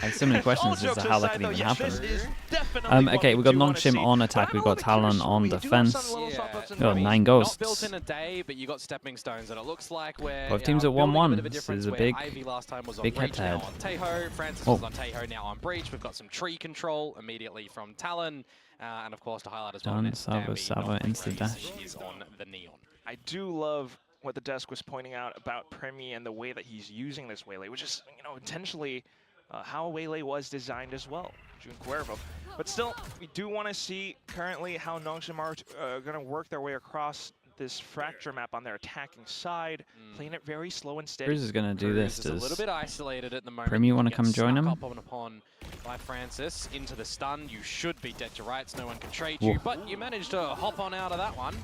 I have so many questions as to how that could even happen. Okay, we got Nongshim on attack. We got Talon on defense. We got 9 ghosts. Built in a day, but you got stepping stones, and it looks like we're both teams at 1-1. This is a big head-to-head. Francis was on Teho, now on Breach. We've got some tree control immediately from Talon, and of course to highlight as well. Sava insta dash is on the Neon. I do love what the desk was pointing out about Premi and the way that he's using this Waylay, which is, you know, intentionally how Waylay was designed as well, Jun Cuervo. But still, we do want to see currently how Nongshim are going to work their way across this fracture map on their attacking side, playing it very slow and steady. Cruz is going to do this. Is a little bit isolated at the moment. Premi want to come join him? Upon by Francis into the stun. You should be dead to rights. No one can trade you, but you managed to hop on out of that one.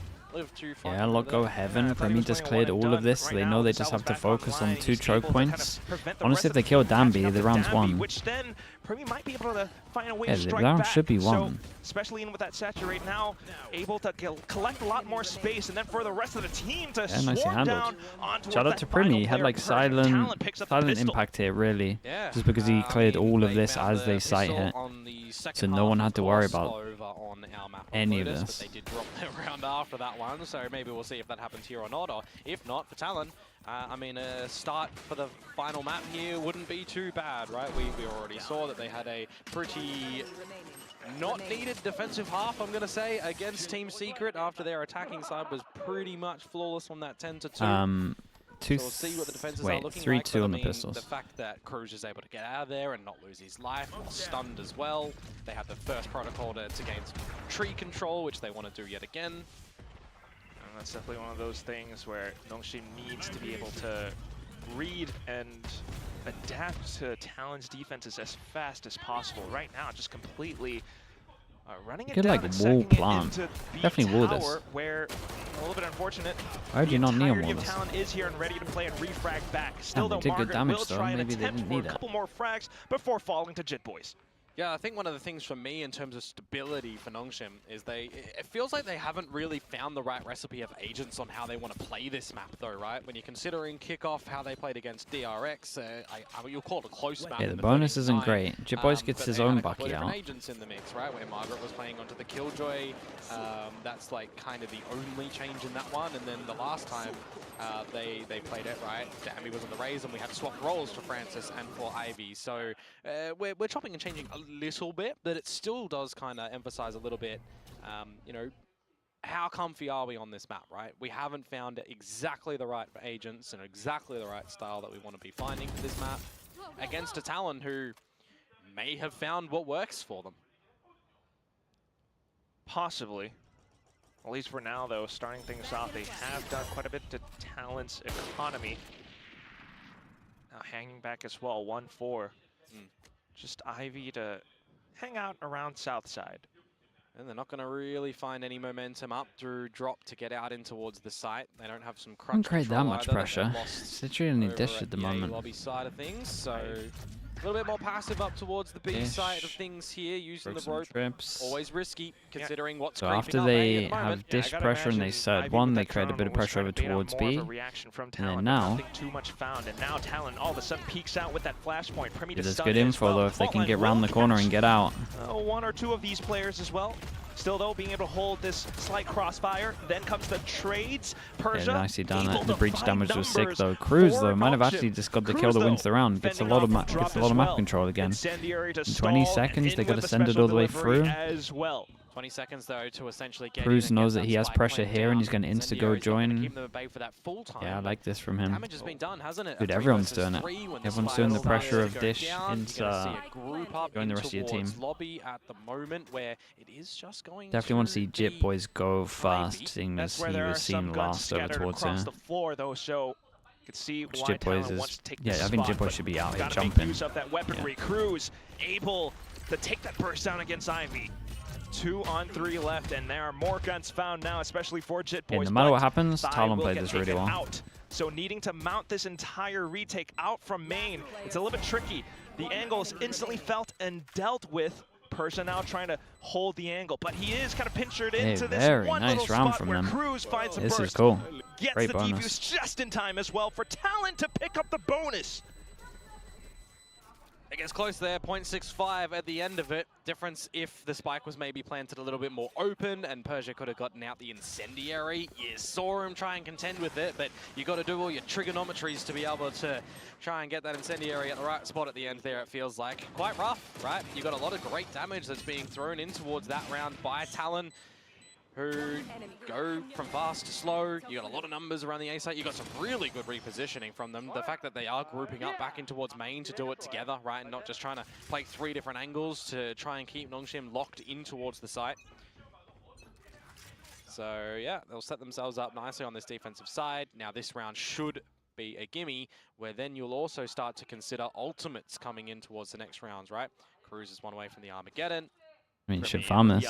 Yeah, look, go Heaven. Premi just cleared all of this. They know they just have to focus on 2 choke points. Honestly, if they kill Danby, the round's won. Which then Premi might be able to find a way Yeah, to the strike round back. should be won. So, especially in with that saturate now, able to collect a lot more space, and then for the rest of the team to swarm down onto Shout out to Premi. He had like silent impact here, really. Just because he cleared all of this as they sight hit. So no one had to worry about any of this. They did drop their round after that one, so maybe we'll see if that happens here or not. Or if not, for Talon, I mean, a start for the final map here wouldn't be too bad, right? We already saw that they had a pretty not needed defensive half, I'm going to say, against Team Secret after their attacking side was pretty much flawless on that 10-2. So we'll see what the defenses are looking 3-2 like, on the pistols. The fact that Cruz is able to get out of there and not lose his life, or stunned as well. They have the first protocol to gain some tree control, which they want to do yet again. And that's definitely one of those things where Nongshim needs to be able to read and adapt to Talon's defenses as fast as possible. Right now, just completely running it could down like and wall seconding it plant. into B Definitely wall tower, this. Where a little bit unfortunate. Why would you not neon wall this? this? Talon is here and ready to play and refrag back. Still, though, they did good Margaret damage will though. try and Maybe they attempt didn't for need a it. couple more frags before falling to Jit Boys. Yeah, I think one of the things for me in terms of stability for Nongshim is it feels like they haven't really found the right recipe of agents on how they want to play this map though, right? When you're considering kickoff, how they played against DRX, you'll call it a close map. Yeah, the bonus isn't great. Jit Boys gets his own Bucky out. Agents in the mix, right? Where Margaret was playing onto the Killjoy, that's like kind of the only change in that one. And then the last time they played it, right? Dammy was on the Raze and we had swapped roles for Francis and for Ivy. So we're chopping and changing a little bit, but it still does kind of emphasize a little bit, you know, how comfy are we on this map, right? We haven't found exactly the right agents and exactly the right style that we want to be finding for this map against a Talon who may have found what works for them. Possibly. At least for now, though, starting things off, they have done quite a bit to Talon's economy. Now hanging back as well, 1-4. Just Ivy to hang out around south side. And they're not going to really find any momentum up through drop to get out in towards the site. They don't have some crunch Don't create that much either. pressure. It's literally only dish at the moment. Lobby side of things, so a little bit more passive up towards the B side of things here, using the rope. Trips. Always risky, considering what's So creeping after up they A at the have moment. dish pressure and they surge one, they create a bit of pressure over towards B. And then now, too much found, and now Talon all of a sudden peeks out with that flashpoint. there's good info though if they can get round the corner and get out. One or two of these players as well. Still though, being able to hold this slight crossfire. Then comes the trades. Persia, yeah, nicely done it. The breach damage was sick though. Cruz though might have actually just got the kill that wins the round. Gets a lot of map control again. In 20 seconds, they got to send it all the way through. As well. 20 seconds though to essentially get Cruz knows that he has pressure here and he's going to insta-go join. Yeah, I like this from him. Damage has been done, hasn't it? Dude, everyone's doing it. Everyone's doing the pressure of dish into going the rest of your team. Lobby at the moment where it is just going Definitely want to see Jit Boys go fast, seeing as he was seen last over towards here. Jit Boys is, yeah, I think Jit Boys should be out here jumping. Use of that weaponry. Cruz able to take that burst down against Ivy. 2 on 3 left, and there are more guns found now, especially for Jit Boys. Yeah, no matter what happens, Talon played this really well. Out. So needing to mount this entire retake out from main, it's a little bit tricky. The angle is instantly felt and dealt with. Persia now trying to hold the angle, but he is kind of pinchered into this very one nice little round spot from where them. Cruz finds a This burst. is cool. Gets Great the bonus. defuse just in time as well for Talon to pick up the bonus. It gets close there, 0.65 at the end of it. Difference if the spike was maybe planted a little bit more open and Persia could have gotten out the incendiary. You saw him try and contend with it, but you got to do all your trigonometries to be able to try and get that incendiary at the right spot at the end there, it feels like. Quite rough, right? You got a lot of great damage that's being thrown in towards that round by Talon, who go from fast to slow. You got a lot of numbers around the A site. You got some really good repositioning from them. The fact that they are grouping up back in towards main to do it together, right, and not just trying to play 3 different angles to try and keep Nongshim locked in towards the site. So yeah, they'll set themselves up nicely on this defensive side. Now this round should be a gimme, where then you'll also start to consider ultimates coming in towards the next rounds, right? Cruz is one away from the Armageddon. I mean, you should farm this.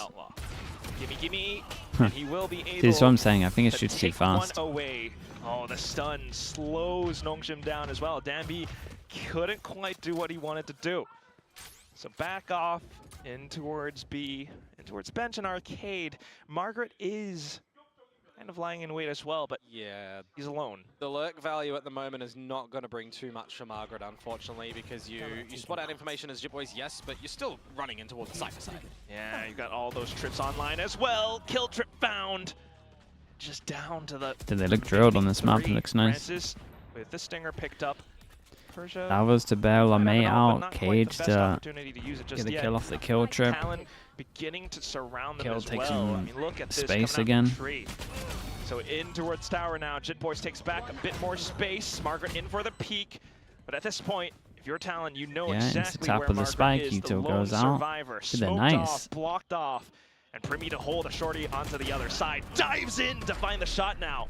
Gimme. And he will be able. This is what I'm saying. I think it shoots too fast. One away. Oh, the stun slows Nongshim down as well. Danby couldn't quite do what he wanted to do. So back off in towards B, in towards bench and arcade. Margaret is kind of lying in wait as well, but yeah, he's alone. The lurk value at the moment is not going to bring too much for Margaret, unfortunately, because you spot out information as Jitboys, yes, but you're still running in towards the cypher side. Yeah, you got all those trips online as well. Kill trip found. Just down to the... Did they look drilled on this map? It looks nice. Francis with the stinger picked up. Persia. Salvos to bail on May out. Cage to get the kill off the kill trip. Talon beginning to surround them Kill as takes well. some I mean, look at this space again. So in towards tower now. Jitboys takes back a bit more space. Margaret in for the peek. But at this point, if you're Talon, you know exactly top where of the Margaret spike. is. Yuto The lone goes out. survivor. They're Smoked nice. off, blocked off. And Primi to hold a shorty onto the other side. Dives in to find the shot now.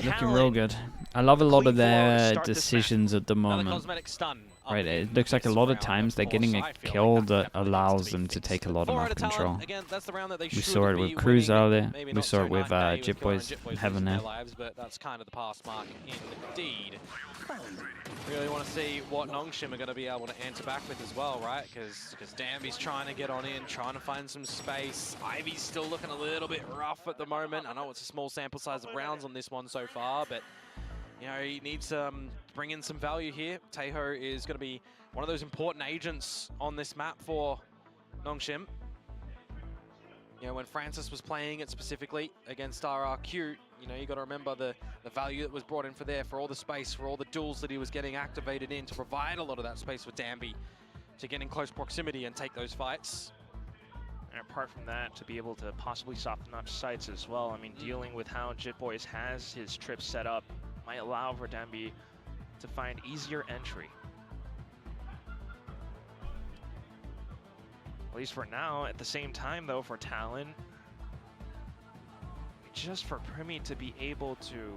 Looking real good. I love a lot of their decisions at the moment. Right, it looks like a lot of times they're getting a kill that allows them to take a lot of map control. We saw it with Cruz earlier. We saw it with Jitboys in Heaven there. But that's kind of the pass mark indeed. Really want to see what Nongshim are going to be able to answer back with as well, right? Because Danby's trying to get on in, trying to find some space. Ivy's still looking a little bit rough at the moment. I know it's a small sample size of rounds on this one so far, but you know, he needs to bring in some value here. Teho is going to be one of those important agents on this map for Nongshim. You know, when Francis was playing it specifically against RRQ, you know, you got to remember the value that was brought in for all the space, for all the duels that he was getting activated in to provide a lot of that space for Danby to get in close proximity and take those fights. And apart from that, to be able to possibly soften up sites as well. I mean, dealing with how Jitboys has his trip set up might allow for Danby to find easier entry. At least for now. At the same time, though, for Talon, just for Primi to be able to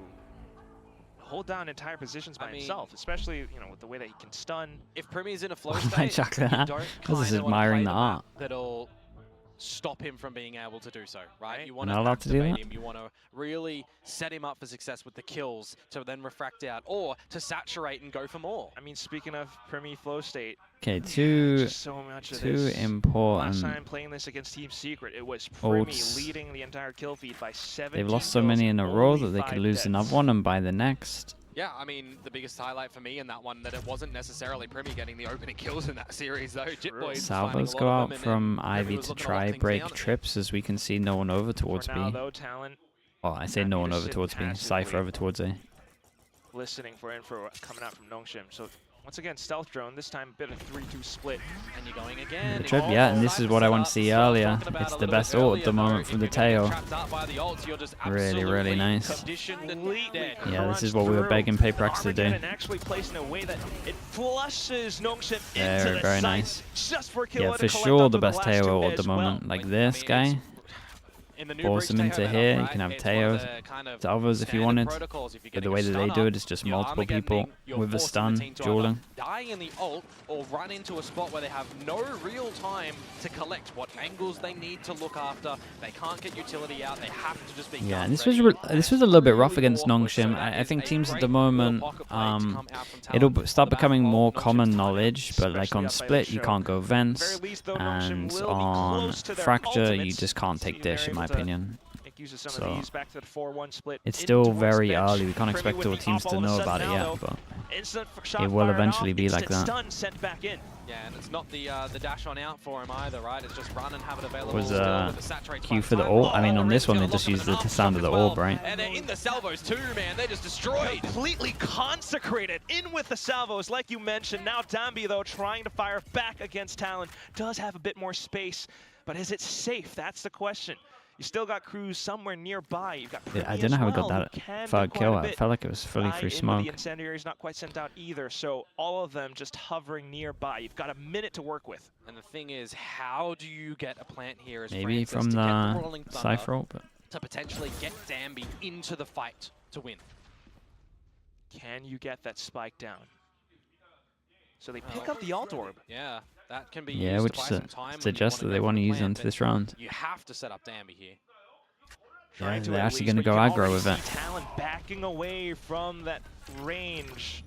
hold down entire positions by himself, especially, you know, with the way that he can stun. If Primi's in a flow state, you don't kind of admiring the art. That'll stop him from being able to do so, right? You want to activate him, you want to really set him up for success with the kills to then refract out or to saturate and go for more. I mean, speaking of Primi flow state, okay, too important. Last time playing this against Team Secret, it was Primi leading the entire kill feed by 7. They've lost so many in a row that they could lose another one and buy the next. Yeah, I mean, the biggest highlight for me in that one, that it wasn't necessarily Primi getting the opening kills in that series, though. Salvos go out from Ivy to try break trips, as we can see no one over towards B. Talon, well, I say no one over towards B, Cypher over towards A. Listening for info coming out from Nongshim. So once again, stealth drone, this time a bit of 3-2 split. And you're going again. The trip, yeah, and this is what I want to see earlier. It's the best ult at the moment from the Teo. Really, really nice. Yeah, this is what we were begging Paperex to do. Very, very nice. Yeah, for sure the best Teo ult at the moment. Like this guy. Force him into here, you can have Teo, Salvos if you wanted. But the way that they do it is just multiple people with a stun, dueling. Die in the ult or run into a spot where they have no real time to collect what angles they need to look after. They can't get utility out, they have to just be... Yeah, and this was a little bit rough against Nongshim. I think teams at the moment, it'll start becoming more common knowledge, but like on Split you can't go Vents, and on Fracture you just can't take Dish in my opinion. uses some of these back to the 4-1 split. It's still very early. We can't expect all teams to know about it yet, but it will eventually be like that. Stun sent back in. Yeah, and it's not the dash on out for him either, right? It's just run and have it available. Was Q for the ult? I mean, on this one they just used the sound of the orb, right? And they're in the salvos too, man. They're just destroyed. Completely consecrated in with the salvos, like you mentioned. Now Dambi, though, trying to fire back against Talon. Does have a bit more space, but is it safe? That's the question. You still got crews somewhere nearby. You've got I don't know how we got that third kill. I felt like it was fully through smoke. The incendiary's not quite sent out either, so all of them just hovering nearby. You've got a minute to work with. And the thing is, how do you get a plant here as maybe Francis from the Cypher ult, but to potentially get Dambi into the fight to win? Can you get that spike down? So they pick up the alt orb. Yeah, that can be used which to buy some time suggests that they want to use it into this round. You have to set up Dambi here. Yeah, they're actually going to go aggro with it. Talon backing away from that range.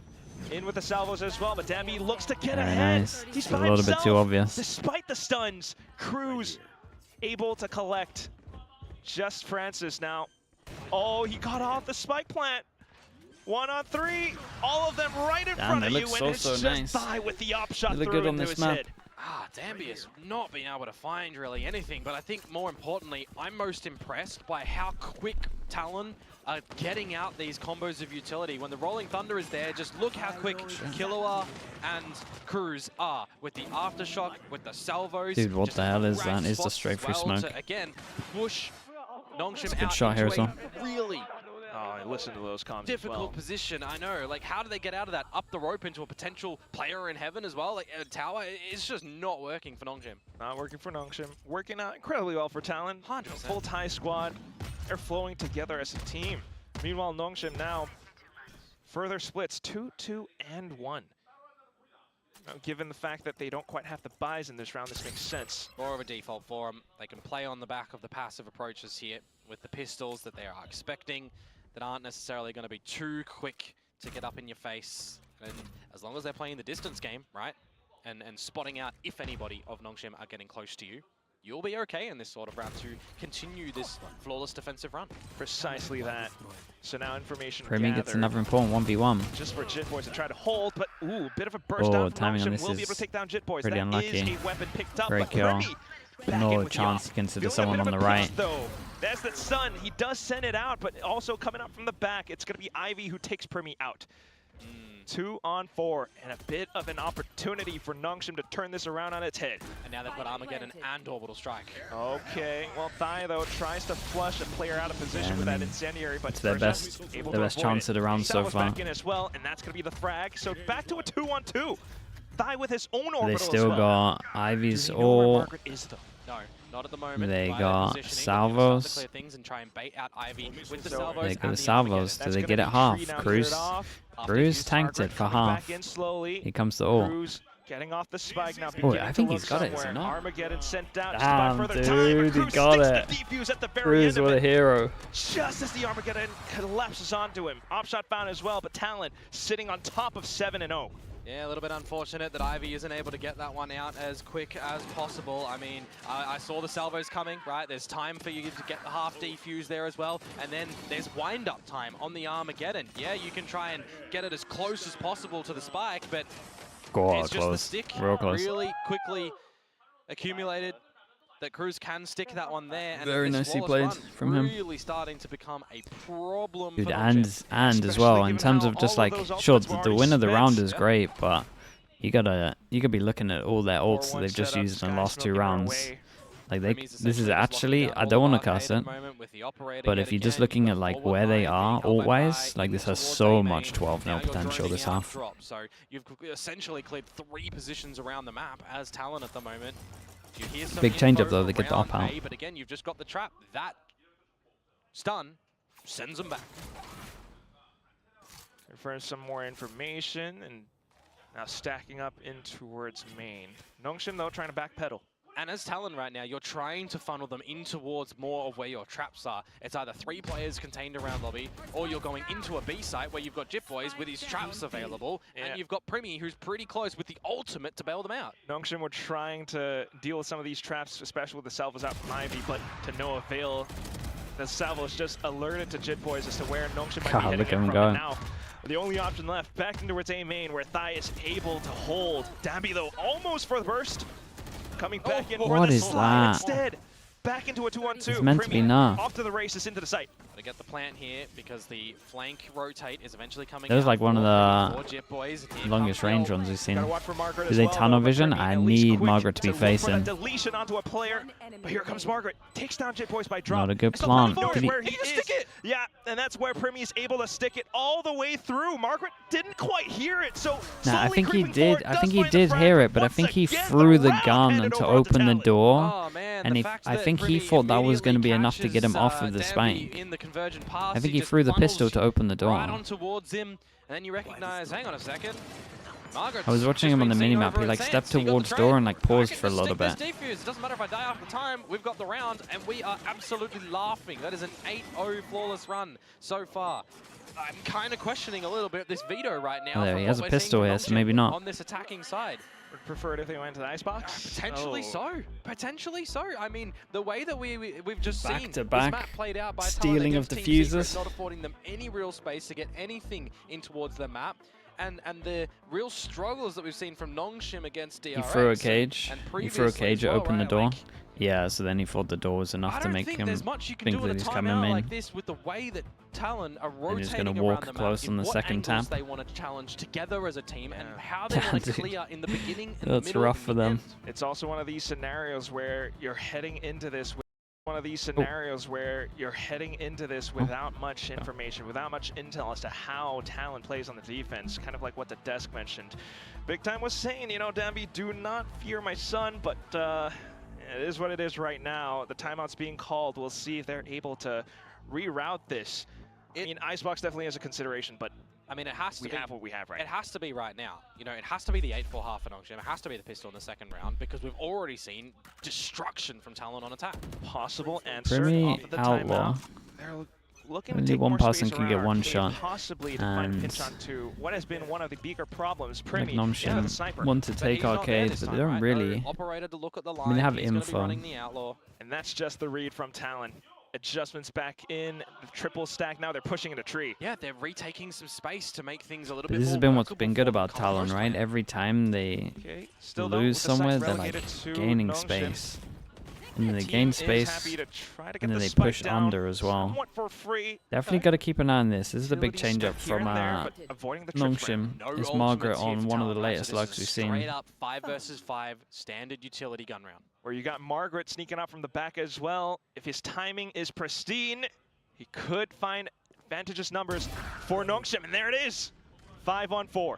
In with the salvos as well, but Dambi looks to get ahead. Nice. He's a little bit too obvious. Despite the stuns, Cruz able to collect. Just Francis now. Oh, he got off the spike plant. 1 on 3, all of them right in front of you, and it's just nice. Thigh with the op shot they look through good on into this his map. head. Dambi has not been able to find really anything, but I think more importantly, I'm most impressed by how quick Talon are getting out these combos of utility. When the Rolling Thunder is there, just look how quick Killua and Cruz are with the Aftershock, with the salvos. Dude, what the hell is that? It's just straight through smoke. Again, push Nongshim good out shot here as well. Really Listen to those comments. Difficult position, I know. Like, how do they get out of that? Up the rope into a potential player in heaven as well? Like, a tower, it's just not working for Nongshim. Not working for Nongshim. Working out incredibly well for Talon. 100%. Full tie squad. They're flowing together as a team. Meanwhile, Nongshim now further splits 2-2 and 1. Now, given the fact that they don't quite have the buys in this round, this makes sense. More of a default for them. They can play on the back of the passive approaches here with the pistols that they are expecting, that aren't necessarily going to be too quick to get up in your face. And as long as they're playing the distance game, right, and spotting out if anybody of Nongshim are getting close to you, you'll be okay in this sort of round to continue this flawless defensive run. Precisely that. So now information Premi gets another important 1v1. Just for Jit Boys to try to hold, but ooh, bit of a burst down from timing on Nongshim. this Will be able to take down Jit Boys. Pretty that unlucky. is a weapon picked up, Great but kill. Premi No chance to consider someone on the right. Though. That's that stun. He does send it out, but also coming up from the back, it's going to be Ivy who takes Premi out. 2 on 4, and a bit of an opportunity for Nongshim to turn this around on its head. And now they've got Armageddon and Orbital Strike. Okay, well, Thai, though, tries to flush a player out of position with that Incendiary, but it's their best chance of the round so far. Back in as well, and that's going to be the frag, so back to a 2-on-2. Thai with his own Orbital They still as well. got Ivy's ult. No, not at the moment. They got salvos. Clear things and try and bait out Ivy with the salvos. They got the salvos. Do they get it half? Cruz tanked it for half. Here comes the ult. Getting off the spike now. Oh, I think he's got it, is he not? Armageddon sent out Damn, dude, he got it. Cruz, what a hero. Just as the Armageddon collapses onto him. Opshot found as well, but Talon sitting on top of 7-0. Yeah, a little bit unfortunate that Ivy isn't able to get that one out as quick as possible. I mean, I saw the salvos coming, right? There's time for you to get the half defuse there as well. And then there's wind-up time on the Armageddon. Yeah, you can try and get it as close as possible to the spike, but it's just the stick real close. Really quickly accumulated that Cruz can stick that one there. And very nicely played from him. Really starting to become a problem. Dude, and as well, in terms of just like, sure, the win of the round is great, but you could be looking at all their ults that they've just used in the last 2 rounds. Like this is actually, I don't want to cuss it, but if you're just looking at like where they are ult-wise, like this has so much 12-0 potential this half. So you've essentially cleared 3 positions around the map as Talon at the moment. Big change-up though, they get the op out. But again, you've just got the trap. That stun sends them back. For some more information, and now stacking up in towards main. Nongshim though trying to backpedal. And as Talon right now, you're trying to funnel them in towards more of where your traps are. It's either 3 players contained around lobby, or you're going into a B site where you've got Jit Boys with his traps available, and you've got Premi who's pretty close with the ultimate to bail them out. Nongshim were trying to deal with some of these traps, especially with the salvos out from Ivy, but to no avail. The salvo is just alerted to Jitboys as to where Nongshim might be God, hitting look it at him from. go. And now, the only option left, back into its A main, where Thai is able to hold. Dambi, though, almost for the burst. Coming back in for what the is slide that? instead. Back into a 2-on-2. It's meant to be enough. Off to the races, into the site. Gotta get the plant here because the flank rotate is eventually coming. That was like one of the longest range runs we've seen. Gotta watch for Margaret Do as they well, tunnel though, vision? but I at least need quick Margaret to be look for facing. that deletion onto a player. But here comes Margaret. Takes down Jitboys by drop. Not a good And so plant. knows Did he- where he is. Stick it. Yeah, and that's where Primi is able to stick it all the way through. Margaret didn't quite hear it, so Nah, I slowly think he creeping did. forward, I does think he find the did frag. hear it, but I Once think he again, threw the round gun handed to over onto open the Talon. door. Oh, man, And I think he thought that was going to be enough to get him off of the spank. I think he threw the pistol to open the door. Right on towards him, and then you recognize, hang on a second. I was watching him on the minimap. He like stepped towards door and like paused for a little bit. It doesn't matter if I die after time. We've got the round, and we are absolutely laughing. That is an 8-0 flawless run so far. I'm kind of questioning a little bit this veto right now. Oh, there, he has a pistol here, so maybe not. On this attacking side. Would prefer it if they went to the icebox? Potentially so. Potentially so. I mean, the way that we've just Back seen to this back, map played out by stealing Talon of against Team diffusers. Secret, not affording them any real space to get anything in towards the map. And the real struggles that we've seen from Nongshim against DRX. He threw a cage. And He threw a cage well, to open the right? door. Like, Yeah, so then he thought the door was enough to make him there's much you can think do that in a he's coming timeout in. like this with the way that Talon are rotating he's gonna around walk the map, close in on the what second angles tap. they want to challenge together as a team, and how they want to Dude. clear in the beginning and That's the middle rough and for the them. end. It's also one of these scenarios where you're heading into this with without much information, without much intel as to how Talon plays on the defense, kind of like what the desk mentioned. Big Time was saying, you know, Dambi, do not fear my son, but it is what it is right now. The timeout's being called. We'll see if they're able to reroute this. I mean, Icebox definitely is a consideration, but I mean, it has to we be. have what we have right It has to be right now. You know, it has to be the 8-4 half for Nongshim. It has to be the pistol in the second round because we've already seen destruction from Talon on attack. Possible answer Primi off of the outlaw. timeout. They're looking to Only take one more person space can get around one arcade, shot, possibly to find and pinch onto what has been one of the bigger problems. Like Primi, yeah, the Nongshim sniper. want to But take he's not there arcade, this but time, they don't right? really. No operator to look at the line. I mean, they have He's gonna be info. running the outlaw. And that's just the read from Talon. Adjustments back in, the triple stack. Now they're pushing into tree. Yeah, they're retaking some space to make things a little But bit this more has been what's workable been for good the about Talon, Colorado right? player. Every time they Okay, still though, lose with the site somewhere, they're like relegated to gaining Nongshim. space. And then they Team gain is space, happy to try to get and then the they spike push down under as well. somewhat for free. Definitely got to keep an eye on this. This is a big Utility change up stack here from and there, but avoiding the trip frame. Nongshim. No It's ultimates Margaret here on for one of the Talon, right? latest So lugs this we've is seen. straight up 5 versus 5 standard utility gun round. Where you got Margaret sneaking out from the back as well. If his timing is pristine, he could find advantageous numbers for Nongshim, and there it is, 5-on-4.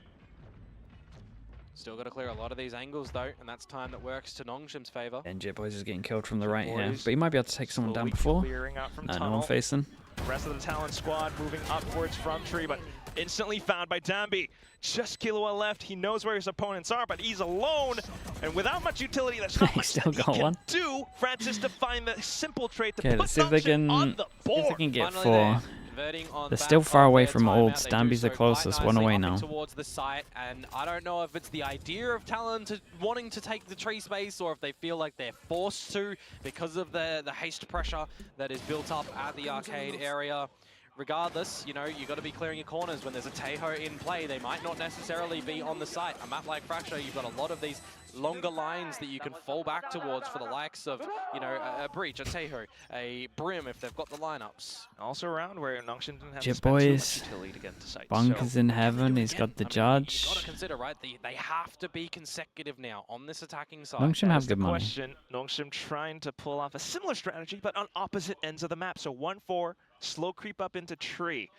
Still got to clear a lot of these angles though, and that's time that works to Nongshim's favor. And Jitboys is getting killed from the right here, Jitboys but he might be able to take someone down before. Clearing out from No tunnel. one facing. The rest of the Talon squad moving upwards from tree, but instantly found by Dambi. Just Killua left. He knows where his opponents are, but he's alone. And without much utility, there's not He much still that got he one. can do. Francis to find the simple trait to Okay, put let's see if they Nongshim can, on the board. get Finally 4. there, converting on They're back still far of away their from timeout. olds. They do Dambi's the so closest, quite one nicely away up now. towards the site, and I don't know if it's the idea of Talon to wanting to take the tree space or if they feel like they're forced to because of the haste pressure that is built up at the arcade area. Regardless, you know, you got to be clearing your corners when there's a Teho in play. They might not necessarily be on the site. A map like Fracture, you've got a lot of these longer lines that you can fall back towards for the likes of, you know, a Breach, a Teho, a Brim if they've got the lineups. Also around where Nongshim didn't have Jit to spend too much boys. utility to get into sight. Bunk So is in heaven. He's got the You got to judge. consider, right? They have to be consecutive now on this attacking side. Nongshim that's have the good money. question. Nongshim trying to pull off a similar strategy, but on opposite ends of the map. So 1-4, slow creep up into tree.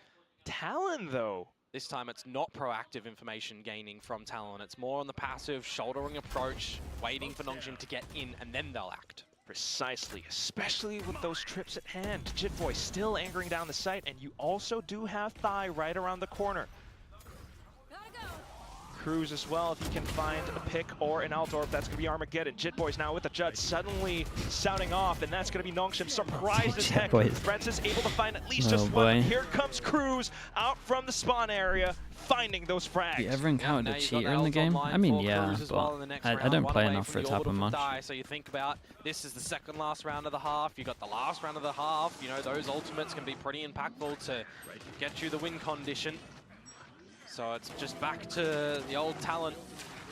Talon, though. This time it's not proactive information gaining from Talon. It's more on the passive, shouldering approach, waiting for Nongshim to get in, and then they'll act. Precisely, especially with those trips at hand. Jitboy still angering down the site, and you also do have Thai right around the corner. Cruz as well, if he can find a pick or an Altdorf, that's going to be Armageddon. Jitboy's now with the Judge, suddenly sounding off, and that's going to be Nongshim. Surprised as heck. Francis able to find at least just one. Here comes Cruz out from the spawn area, finding those frags. Do you ever encountered a cheater in the game? I mean, yeah, but I don't play enough for it to happen much. So you think about, this is the second last round of the half, you got the last round of the half, you know, those ultimates can be pretty impactful to get you the win condition. So it's just back to the old Talon,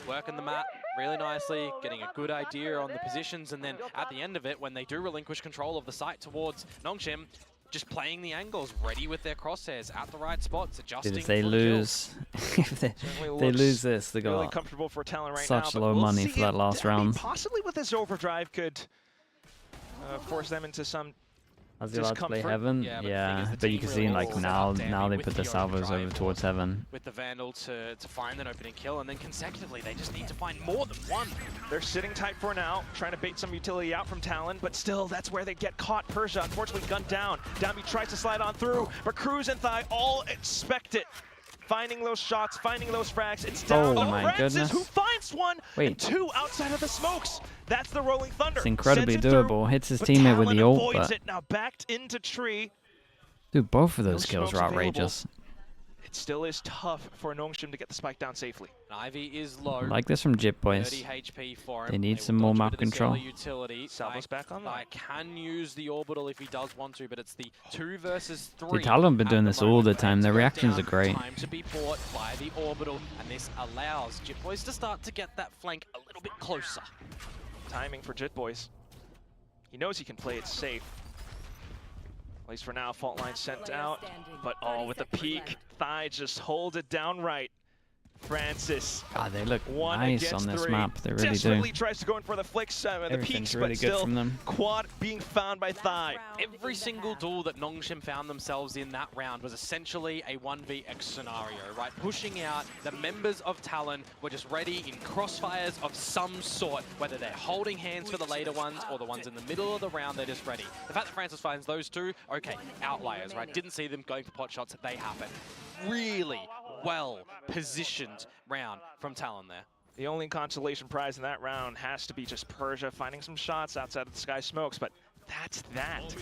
working the map really nicely, getting a good idea on the positions, and then at the end of it, when they do relinquish control of the site towards Nongshim, just playing the angles, ready with their crosshairs at the right spots, adjusting. Dude, if they lose, if they lose this, they got really comfortable for Talon right such now, low money for that last round. Possibly with this overdrive could force them into some As he allowed to play Heaven? Yeah, but you can see like now they put the salvos over towards Heaven. With the Vandal to find an opening kill, and then consecutively they just need to find more than one. They're sitting tight for now, trying to bait some utility out from Talon, but still that's where they get caught. Persia unfortunately gunned down. Dambi tries to slide on through, but Cruz and Thigh all expect it. Finding those shots, finding those frags. It's down. Oh my goodness. Who finds one? Wait. And two outside of the smokes. That's the Rolling Thunder. It's incredibly doable. Hits his teammate with the ult, but it now backed into tree. Dude, both of those kills are outrageous. It still is tough for Nongshim to get the spike down safely. Ivy is low. Like this from Jip Boys. 30 HP for him. They need some more map control. Salvo's back on. I can use the orbital if he does want to, but it's the 2 versus 3. Dude, Talon been doing this all the time. Their reactions are great. Time to be bought by the orbital, and this allows Jip Boys to start to get that flank a little bit closer. Timing for Jit Boys. He knows he can play it safe. At least for now, fault line sent out, but all with the peak. Thigh just holds it down right. Francis. God, they look nice on this map. They really do. Tries to go in for the flicks, the peaks, really but still from them. Quad being found by Thigh. Every single duel that Nongshim found themselves in that round was essentially a 1vx scenario, right? Pushing out, the members of Talon were just ready in crossfires of some sort, whether they're holding hands for the later ones or the ones in the middle of the round, they're just ready. The fact that Francis finds those two, okay, outliers, right? Didn't see them going for pot shots, they happen. Really well positioned round from Talon there. The only consolation prize in that round has to be just Persia finding some shots outside of the sky smokes, but that's that.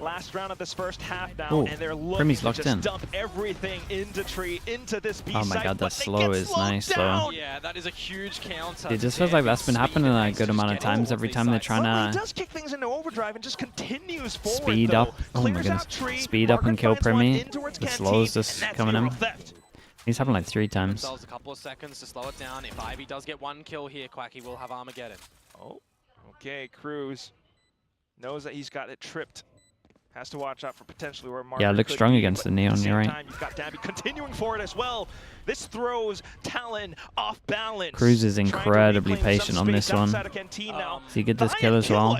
Last round of this first half now, and they're looking to just dump everything into tree, into this B site. Oh my god, that slow is nice though. Yeah, that is a huge counter. It just feels like that's been happening a good amount of times every time they're trying to he does kick things into overdrive and just continues forward, speed up. Oh my goodness. Speed up and kill Primi. The slow's just coming in. He's happened like 3 times. A couple of seconds to slow it down. If Ivy does get 1 kill here, Quacky will have Armageddon. Oh, okay, Cruz knows that he's got it tripped. Has to watch out for potentially where Mark. Yeah, looks strong against the Neon, you're right. You've got Dambi continuing forward as well. This throws Talon off balance. Cruz is incredibly patient on this one. So you get this kill as well.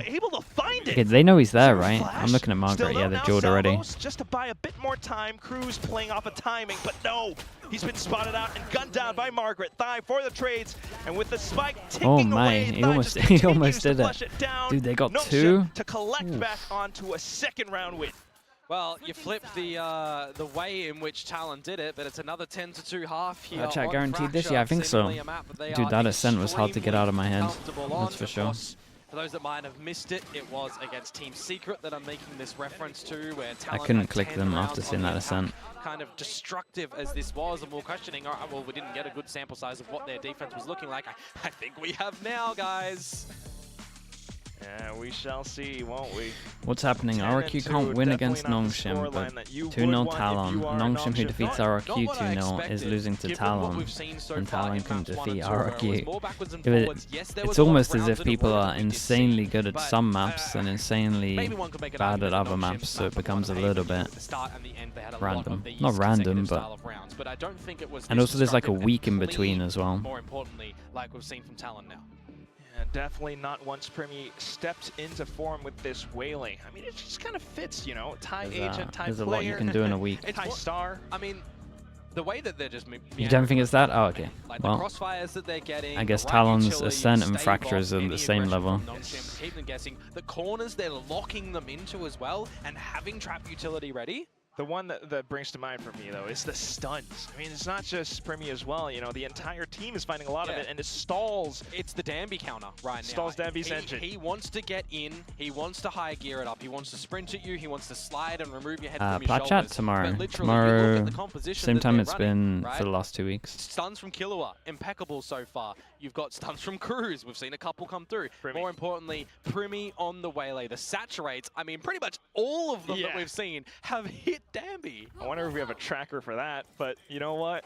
Okay, they know he's there, right? I'm looking at Margaret. Yeah, they've dueled already. Just to buy a bit more time, Cruz playing off of timing, but no. He's been spotted out and gunned down by Margaret. Thigh for the trades, and with the spike ticking away, he almost did it. Dude, they got 2. To collect back onto a second round win. Well, you flip the way in which Talon did it, but it's another 10-2 half here. Chat guaranteed this? Yeah, I think so. Dude, that ascent was hard to get out of my head. That's for sure. For those that might have missed it, it was against Team Secret that I'm making this reference to, where Talon I couldn't click them after seeing that ascent. Kind of destructive as this was, and we're questioning, all right, well, we didn't get a good sample size of what their defense was looking like. I think we have now, guys. Yeah, we shall see, won't we? What's happening? RQ can't win against Nongshim, but 2-0 Talon. Nongshim, who defeats RQ 2-0, is losing to Talon, and Talon can defeat RQ. It's almost as if people are insanely good at some maps and insanely bad at other maps, so it becomes a little bit random. Not random, but... And also there's like a week in between as well. More importantly, like we've seen from Talon now. Definitely not once Primi stepped into form with this wailing. I mean, it just kind of fits, you know, Thigh agent, Thigh player. There's a lot you can do in a week. Thigh star. I mean, the way that they're just... You don't think it's that? Oh, okay. Like well, the crossfires that they're getting, I guess Talon's Ascent and Fractures are the same level. Keep them guessing. The corners they're locking them into as well, and having trap utility ready. The one that brings to mind for me, though, is the stuns. I mean, it's not just Primi as well. You know, the entire team is finding a lot of it, and it stalls. It's the Danby counter right now. Stalls Danby's engine. He wants to get in. He wants to high gear it up. He wants to sprint at you. He wants to slide and remove your head from your shoulders. Chat tomorrow. Same time it's been for the last 2 weeks. Stuns from Killua, impeccable so far. You've got stuns from Cruz. We've seen a couple come through. Primi. More importantly, Primi on the waylay. The saturates, I mean, pretty much all of them that we've seen have hit Danby. I wonder if we have a tracker for that, but you know what?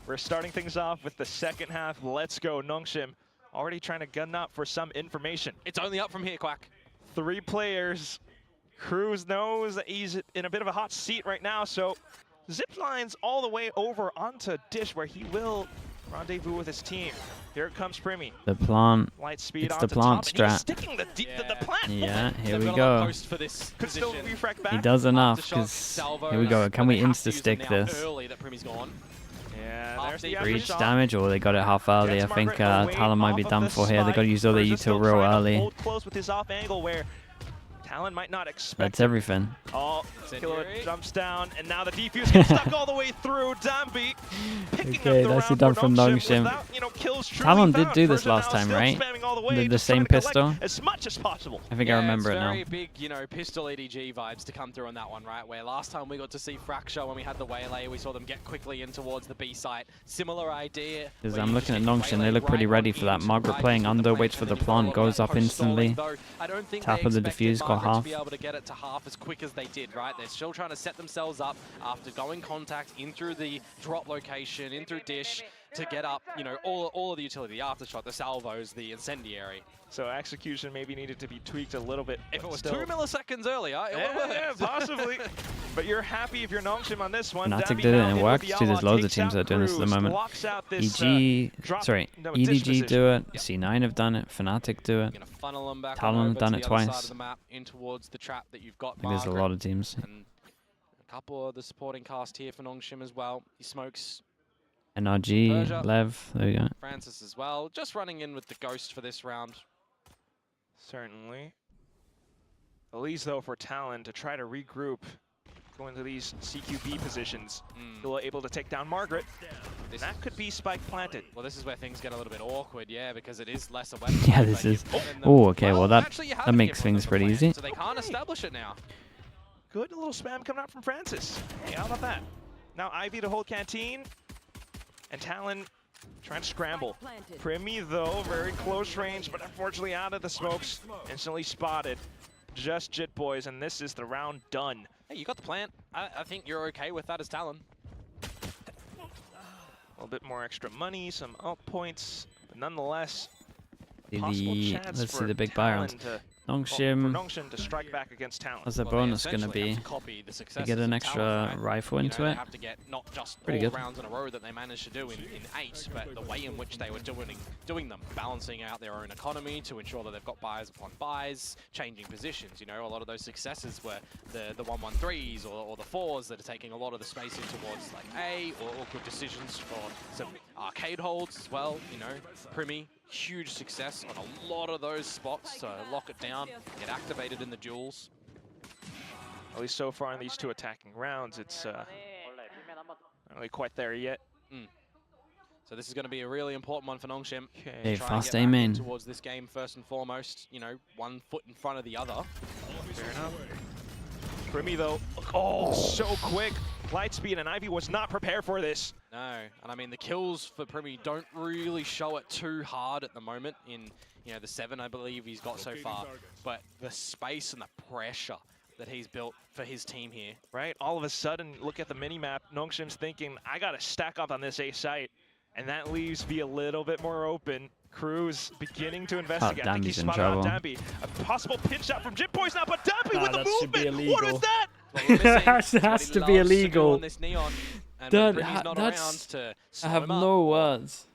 We're starting things off with the second half. Let's go. Nongshim already trying to gun up for some information. It's only up from here, Quack. 3 players. Cruz knows that he's in a bit of a hot seat right now, so zip lines all the way over onto Dish, where he will rendezvous with his team. Here it comes Primi. The plant. Light speed it's onto the plant top, strat. He's sticking the plant. Yeah, here we go. For this Could still refract back. He does enough, because here we go. Can we insta-stick this? Yeah, there's the Breach damage, or they got it half early. I think Talon might be done for here. They got to use all their util real early. Hold close with his off angle where Talon might not expect. That's everything. Oh, Killua jumps down, and now the defuse gets stuck all the way through. Danby okay, that's it done from Nongshim. Talon did do this last time, right? The same pistol. As much as possible. I think I remember it now. Very big, you know, pistol EDG vibes to come through on that one, right? Where last time we got to see Fracture when we had the waylay, we saw them get quickly in towards the B site. Similar idea. Because I'm looking at Nongshim, they look pretty ready for that. Margaret playing under, waits for the plant, goes up instantly. Tap of the defuse, got half. To be able to get it to half as quick as they did, right? They're still trying to set themselves up after going contact in through the drop location, in through Dish, to get up, you know, all of the utility, the aftershock, the salvos, the incendiary. So execution maybe needed to be tweaked a little bit. If it was 2 milliseconds earlier, it would have worked. Yeah, possibly. But you're happy if you're Nongshim on this one. Fnatic did it and it worked. See, there's loads of teams that are doing this at the moment. EDG do it. C9 have done it. Fnatic do it. Talon have done it twice. In towards the trap that you've got. I think there's a lot of teams. And a couple of the supporting cast here for Nongshim as well. He smokes. NRG, Persia, Lev, there you go. Francis as well. Just running in with the Ghost for this round. Certainly. At least, though, for Talon to try to regroup, go into these CQB positions. Still able to take down Margaret. That could be spike planted. Well, this is where things get a little bit awkward, yeah, because it is less a weapon. Yeah, this is. Oh, okay, well, that makes things pretty easy. So they can't establish it now. Good little spam coming out from Francis. Hey, how about that? Now Ivy to hold Canteen. And Talon trying to scramble. Primi, though, very close range, but unfortunately out of the smokes. Instantly spotted. Just Jit Boys, and this is the round done. Hey, you got the plant. I think you're okay with that as Talon. A little bit more extra money, some up points, but nonetheless, let's see the big buy round. Nongshim, Nongshim to strike back against Talon. What's the bonus going to be? To get an extra rifle into it? Have to get not just pretty good rounds in a row that they managed to do in 8, but the way in which they were doing them, balancing out their own economy to ensure that they've got buys upon buys, changing positions. You know, a lot of those successes were the 1-1-3s or the 4s that are taking a lot of the space in towards like A, or good decisions for some arcade holds as well. You know, Primi. Huge success on a lot of those spots to lock it down, get activated in the duels. At least so far in these 2 attacking rounds, it's not really quite there yet. So this is going to be a really important one for Nongshim. Okay, fast aim in. Towards this game first and foremost, you know, 1 foot in front of the other. Fair enough. Primi, though, oh, so quick. Light speed, and Ivy was not prepared for this. No, and I mean, the kills for Primi don't really show it too hard at the moment in, you know, the 7, I believe he's got so far. But the space and the pressure that he's built for his team here. Right, all of a sudden, look at the mini-map. Nongshim's thinking, I got to stack up on this A site. And that leaves B a little bit more open. Cruz beginning to investigate. I think he's spotted on Danby. A possible pinch shot from Jit Boys now, but Danby with the movement! What was that? That has to be illegal. I have no words.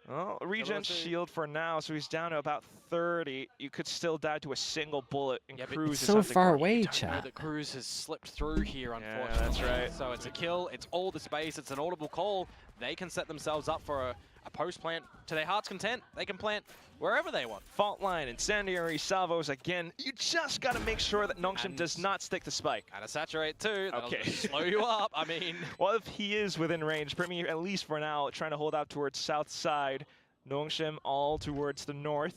Well, regen shield for now, so he's down to about 30, you could still die to a single bullet, and Yeah, but Cruz it's is so up to far go. away, You know chat. that Cruz has slipped through here, unfortunately. Yeah, that's right. So it's a kill, it's all the space, it's an audible call. They can set themselves up for a post plant to their heart's content. They can plant wherever they want. Fault line, incendiary salvos again. You just got to make sure that Nongshim does not stick to spike. And a saturate too. That'll Okay. just slow you up. I mean, Well, if he is within range, Premier, at least for now, trying to hold out towards south side. Nongshim all towards the north.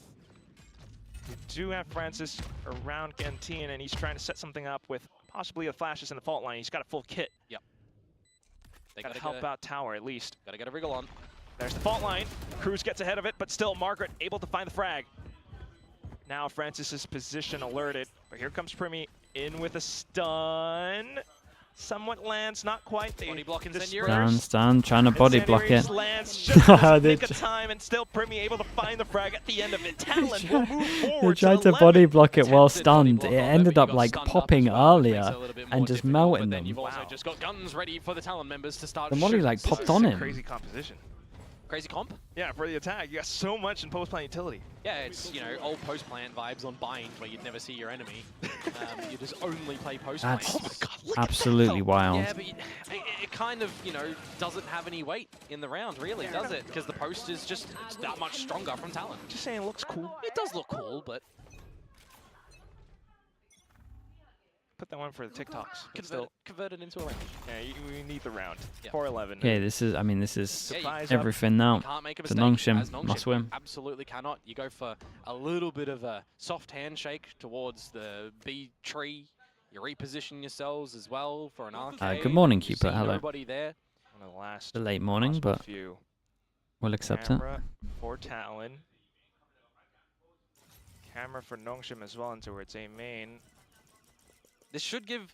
We do have Francis around Gantine, and he's trying to set something up with possibly the flashes in the fault line. He's got a full kit. Yep. They Got to help out tower, at least. Gotta get a wriggle on. There's the fault line. Cruz gets ahead of it, but still Margaret able to find the frag. Now Francis's position alerted, but here comes Primi in with a stun. Somewhat lands, not quite. Body block Stun, trying to body block it. Lands just in the nick of time, and still Primi able to find the frag at the end of it. Talon will move forward. He tried to body block it while stunned. It ended up like popping earlier and just melting them. You've also just got guns ready for the Talon members to start. The molly like popped on him. Crazy composition. Crazy comp? Yeah, for the attack. You got so much in post-plant utility. Yeah, it's, you know, old post-plant vibes on Bind where you'd never see your enemy. You just only play post-plant. That's Oh my God, look absolutely at wild. Yeah, but it kind of, you know, doesn't have any weight in the round, really, does it? Because the post is just that much stronger from Talon. Just saying, it looks cool. It does look cool, but Put that one for the TikToks. convert it into a range. Yeah, we need the round. Yeah. 4-11. Okay, this is, I mean, this is Surprise everything now. Can't make a It's a mistake. Nongshim, As Nongshim, must win. Absolutely cannot. You go for a little bit of a soft handshake towards the B tree. You reposition yourselves as well for an arcade. Good morning, You Keeper. see Hello. nobody there. One of the last The late morning, but few. we'll accept it. Camera for Talon. Camera for Nongshim as well into its A main. This should give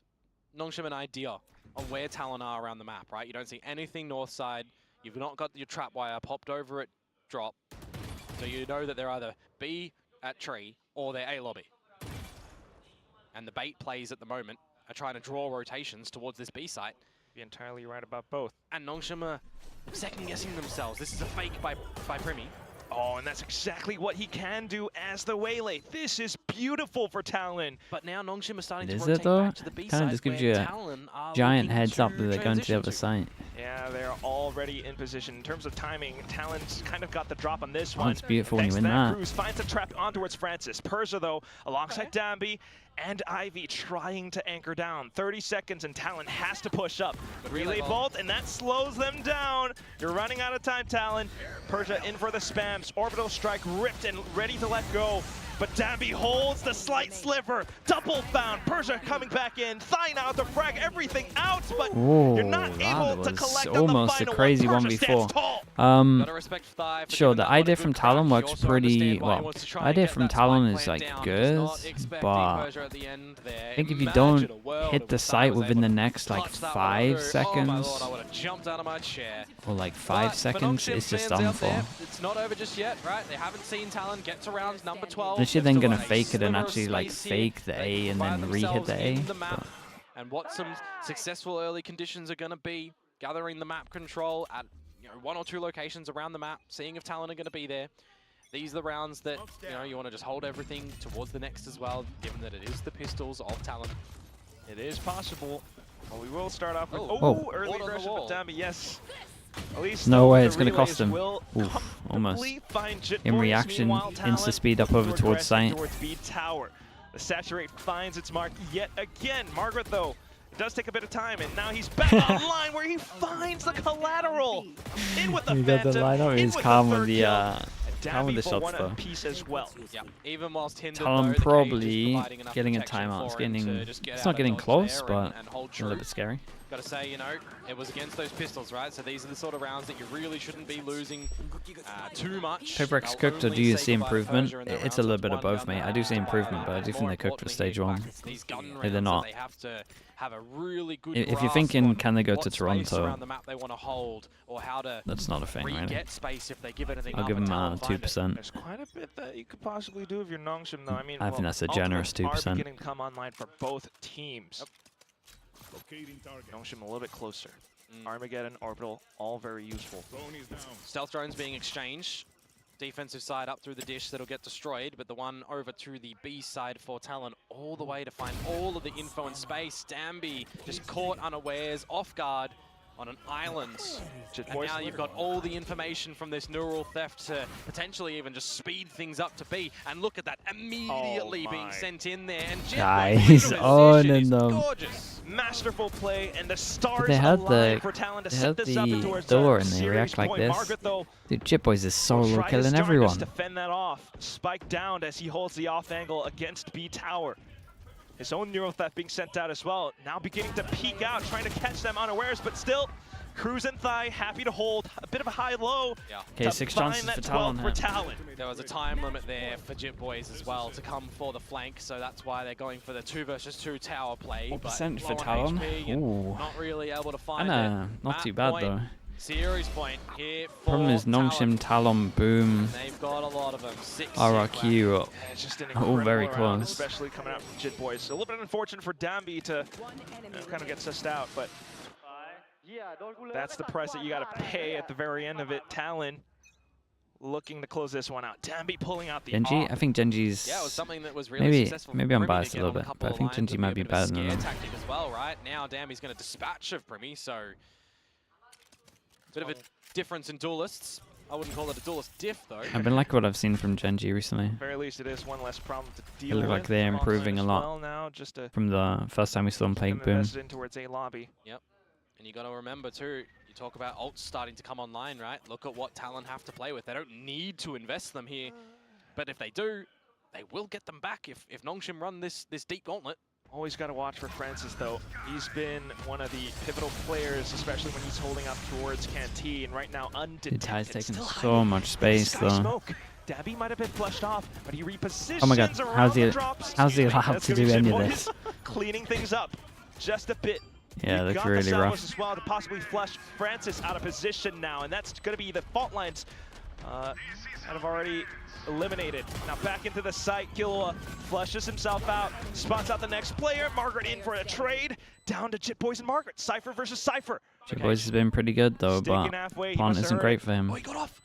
Nongshim an idea on where Talon are around the map, right? You don't see anything north side. You've not got your trap wire popped over it, drop. So you know that they're either B at tree or they're A lobby. And the bait plays at the moment are trying to draw rotations towards this B site. Be entirely right about both. And Nongshim are second-guessing themselves. This is a fake by Primi. Oh, and that's exactly what he can do as the Waylay. This is beautiful for Talon. But now Nongshim are starting to Is rotate it though? back to the B Kind side of just gives where you a Talon are giant looking heads up to that they're going to the transition other side. Yeah, they're already in position. In terms of timing, Talon's kind of got the drop on this Oh, one. it's beautiful when you Thanks win to that. that. Cruz finds a trap on towards Francis. Persia, though, alongside Dambi and Ivy trying to anchor down. 30 seconds and Talon has to push up. Relay vault, and that slows them down. You're running out of time, Talon. Persia in for the spams. Orbital strike ripped and ready to let go. But Dambi holds the slight sliver. Double found. Persia coming back in. Thine out to frag everything out, but you're not able to collect on the almost a final crazy one. 1v4. Sure, the idea from Talon works pretty well. The idea from Talon is like good, but I think if you don't hit the site within the next like 5 seconds or like 5 seconds, it's just done for. It's not over just yet, right? They haven't seen Talon get to round number 12. Unless you're then gonna fake it and actually like fake the A and then re-hit the A. And what some successful early conditions are going to be, gathering the map control at 1 or 2 locations around the map, seeing if Talon are going to be there. These are the rounds that you want to just hold everything towards the next as well, given that it is the pistols of Talon. It is possible. Well, we will start off with early version of Dambi, yes. At least no way, it's going to cost him. Oof, almost. In reaction, insta-speed up over towards site. The Saturate finds its mark yet again. Margaret, though, it does take a bit of time, and now he's back online where he finds the collateral. In with the Phantom, the lineup is calm with the shots though. As well. Yeah. Even whilst hindered, Talon though, probably the cage is getting a protection timeout. for him to It's not getting close, but and hold a little true. bit scary. Got to say, it was against those pistols, right? So these are the sort of rounds that you really shouldn't be losing too much. Paperx cooked, or do you see improvement? It's a little bit of both, mate. I do see improvement, but I do think they cooked for stage 1. If they're not. They have to have a really good If you're thinking, can they go to Toronto? That's not a thing, really. I'll give them 2%. There's quite a bit that you could possibly do if you're Nongshim, though. I mean, I think that's a generous 2%. Beginning to come online for both teams. Nongshim a little bit closer. Armageddon, Orbital, all very useful. Stealth drones being exchanged. defensive side up through the dish that'll get destroyed, but the one over to the B side for Talon all the way to find all of the info and space. Dambi just caught unawares, off guard on an island. And now you've got all the information from this neural theft to potentially even just speed things up to B. And look at that, immediately being sent in there. And Guys, owning them. Gorgeous. Masterful play, and the stars They had for Talon to set had this up the towards door a and they series react like point. this. Margaret, though, Dude, Jitboys is solo try his killing darndest everyone. to fend that off. Spike down as he holds the off angle against B tower. His own neural theft being sent out as well. Now beginning to peek out, trying to catch them unawares, but still, Cruz and Thigh happy to hold a bit of a high-low. Yeah. Okay, 6 chances for Talon. There was a time limit there for Jitboys as well to come for the flank, so that's why they're going for the 2 versus 2 tower play. What but percent for low on Talon? HP and Ooh. not really able to find it. Not Map too bad point, though. Series point here for Problem is Nongshim, Talon, Boom, They've got a lot of them. 6 RRQ. It's just an All very incredible round, close. especially coming out from Jitboys. A little bit unfortunate for Dambi to kind of get sussed out, but that's the price that you got to pay at the very end of it. Talon looking to close this one out. Dambi pulling out the Genji? I think Genji's... Yeah, it was something that was really successful. Maybe I'm for Primi biased to a get little on bit, couple but I of think lines Genji and might be be a bit of a better than scare them. tactic as well, right? Now Dambi's going to dispatch of Primi, so bit of a difference in duelists. I wouldn't call it a duelist diff though. I've been liking what I've seen from Genji recently. At the very least, it is one less problem to They deal with. look like they're improving a lot Well now, just to from the first time we saw them playing Boom. invest in towards A lobby. Yep. And you got to remember too, you talk about ults starting to come online, right? Look at what Talon have to play with. They don't need to invest them here, but if they do, they will get them back if Nongshim run this deep gauntlet. Always got to watch for Francis, though. He's been one of the pivotal players, especially when he's holding up towards Canteen. Right now, undetected. Ty's taking Still so hiding much space, Sky though. Smoke. Dabby might have been flushed off, but he repositions Oh my god, around how's he the drops. allowed That's to gonna do be any of Jitboys this? Cleaning things up just a bit. Yeah, We've looks got really the rough. salvos as well to possibly flush Francis out of position now, and that's going to be the fault lines that have already eliminated. Now back into the site, Killua flushes himself out, spots out the next player. Margaret in for a trade. Down to Jitboys and Margaret. Cypher versus Cypher. Jitboys has been pretty good though, but Pond isn't great for him. Oh, he got off.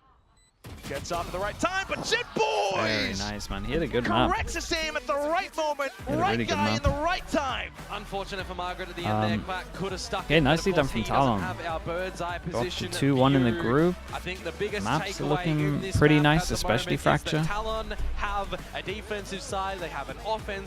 Gets off at the right time, but Jitboys! Very nice, man. He had a good map. Corrects his aim at the right moment, Really right good guy map. in the right time. Unfortunate for Margaret at the end there. Quack could have stuck okay, it, but nicely of done course from he doesn't Talon. have our bird's eye Got the position 2-1 in the view. group. I think the biggest Maps are takeaway looking in this pretty map nice, at the especially moment is that Fracture. Talon have a defensive side, they have an offense.